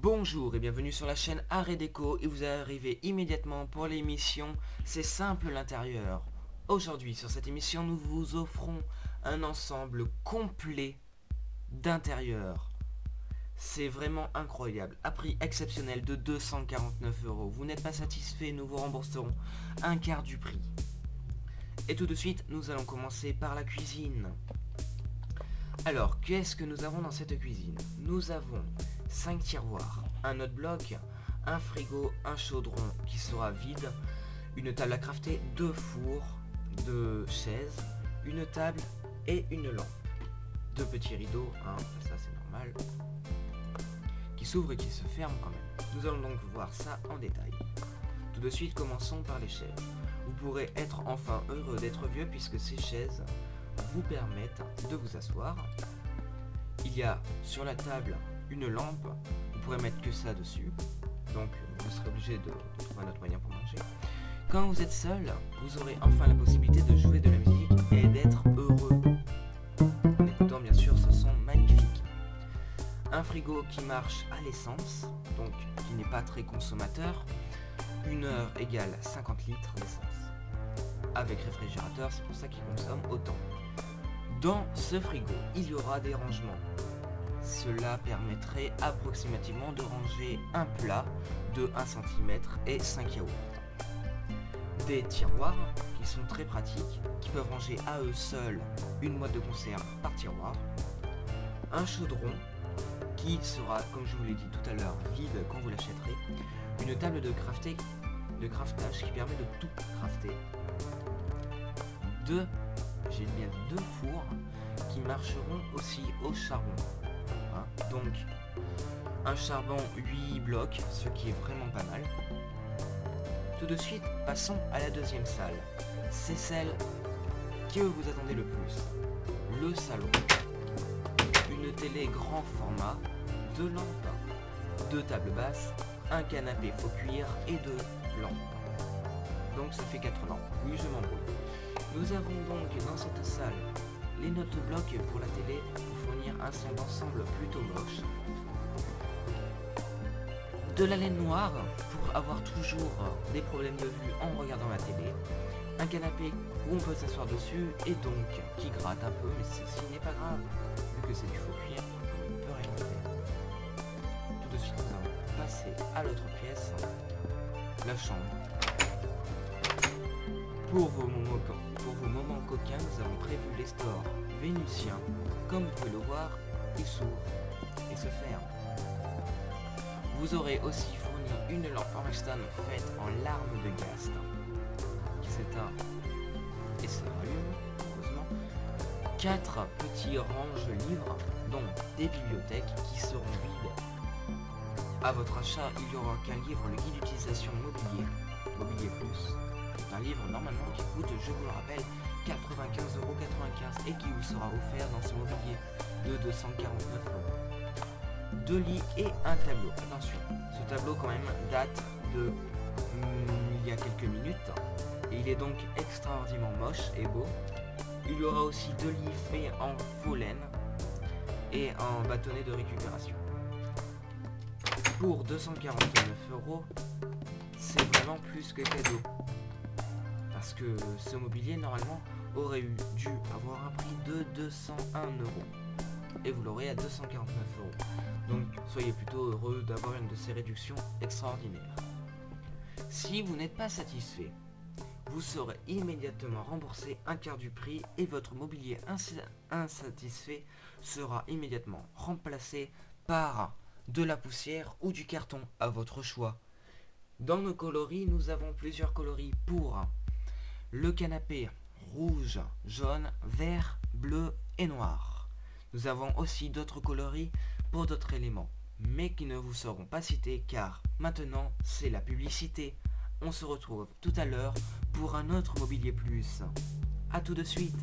Bonjour et bienvenue sur la chaîne Art et Déco et vous arrivez immédiatement pour l'émission C'est simple l'intérieur. Aujourd'hui sur cette émission nous vous offrons un ensemble complet d'intérieur. C'est vraiment incroyable, à prix exceptionnel de 249 €. Vous n'êtes pas satisfait, nous vous rembourserons un quart du prix. Et tout de suite nous allons commencer par la cuisine. Alors, qu'est-ce que nous avons dans cette cuisine? Nous avons 5 tiroirs, un autre bloc, un frigo, un chaudron qui sera vide, une table à crafter, 2 fours, 2 chaises, une table et une lampe. 2 petits rideaux, ça c'est normal, qui s'ouvrent et qui se ferment quand même. Nous allons donc voir ça en détail. Tout de suite, commençons par les chaises. Vous pourrez être enfin heureux d'être vieux puisque ces chaises vous permettent de vous asseoir. Il y a sur la table une lampe, vous pourrez mettre que ça dessus, donc vous serez obligé de trouver un autre moyen pour manger. Quand vous êtes seul, vous aurez enfin la possibilité de jouer de la musique et d'être heureux en écoutant bien sûr ce son magnifique. Un frigo qui marche à l'essence, donc qui n'est pas très consommateur. 1 heure égale 50 litres d'essence. Avec réfrigérateur, c'est pour ça qu'il consomme autant. Dans ce frigo, il y aura des rangements. Cela permettrait approximativement de ranger un plat de 1 cm et 5 yaourts. Des tiroirs qui sont très pratiques, qui peuvent ranger à eux seuls une boîte de conserve par tiroir. Un chaudron qui sera, comme je vous l'ai dit tout à l'heure, vide quand vous l'achèterez. Une table de craftage qui permet de tout crafter. J'ai bien dit 2 fours qui marcheront aussi au charbon. Donc un charbon 8 blocs, ce qui est vraiment pas mal. Tout de suite, passons à la deuxième salle. C'est celle que vous attendez le plus. Le salon. Une télé grand format, 2 lampes, 2 tables basses, un canapé faux cuir et 2 lampes. Donc ça fait 4 lampes. Oui, je m'embrouille. Nous avons donc dans cette salle les notes blocs pour la télé pour fournir un son d'ensemble plutôt moche. De la laine noire pour avoir toujours des problèmes de vue en regardant la télé. Un canapé où on peut s'asseoir dessus et donc qui gratte un peu, mais ceci n'est pas grave. Vu que c'est du faux cuir, on ne peut rien faire. Tout de suite nous allons passer à l'autre pièce, la chambre. Pour vos moments coquins, nous avons prévu les stores vénusiens. Comme vous pouvez le voir, ils s'ouvrent et se ferment. Vous aurez aussi fourni une lampe Orangestone faite en larmes de gaz qui s'éteint et se rallume, heureusement. 4 petits range-livres, dont des bibliothèques qui seront vides. À votre achat, il n'y aura qu'un livre, le guide d'utilisation Mobilier Plus. C'est un livre normalement qui coûte, je vous le rappelle, 95,95 € et qui vous sera offert dans ce mobilier de 249 €. 2 lits et un tableau. Attention, ce tableau quand même date de il y a quelques minutes et il est donc extraordinairement moche et beau. Il y aura aussi 2 lits faits en faux laine et en bâtonnet de récupération. Pour 249 €, c'est vraiment plus que cadeau. Parce que ce mobilier normalement aurait dû avoir un prix de 201 € et vous l'aurez à 249 €. Donc soyez plutôt heureux d'avoir une de ces réductions extraordinaires. Si vous n'êtes pas satisfait, vous serez immédiatement remboursé un quart du prix et votre mobilier insatisfait sera immédiatement remplacé par de la poussière ou du carton à votre choix. Dans nos coloris, nous avons plusieurs coloris pour le canapé rouge, jaune, vert, bleu et noir. Nous avons aussi d'autres coloris pour d'autres éléments, mais qui ne vous seront pas cités car maintenant c'est la publicité. On se retrouve tout à l'heure pour un autre Mobilier Plus. A tout de suite.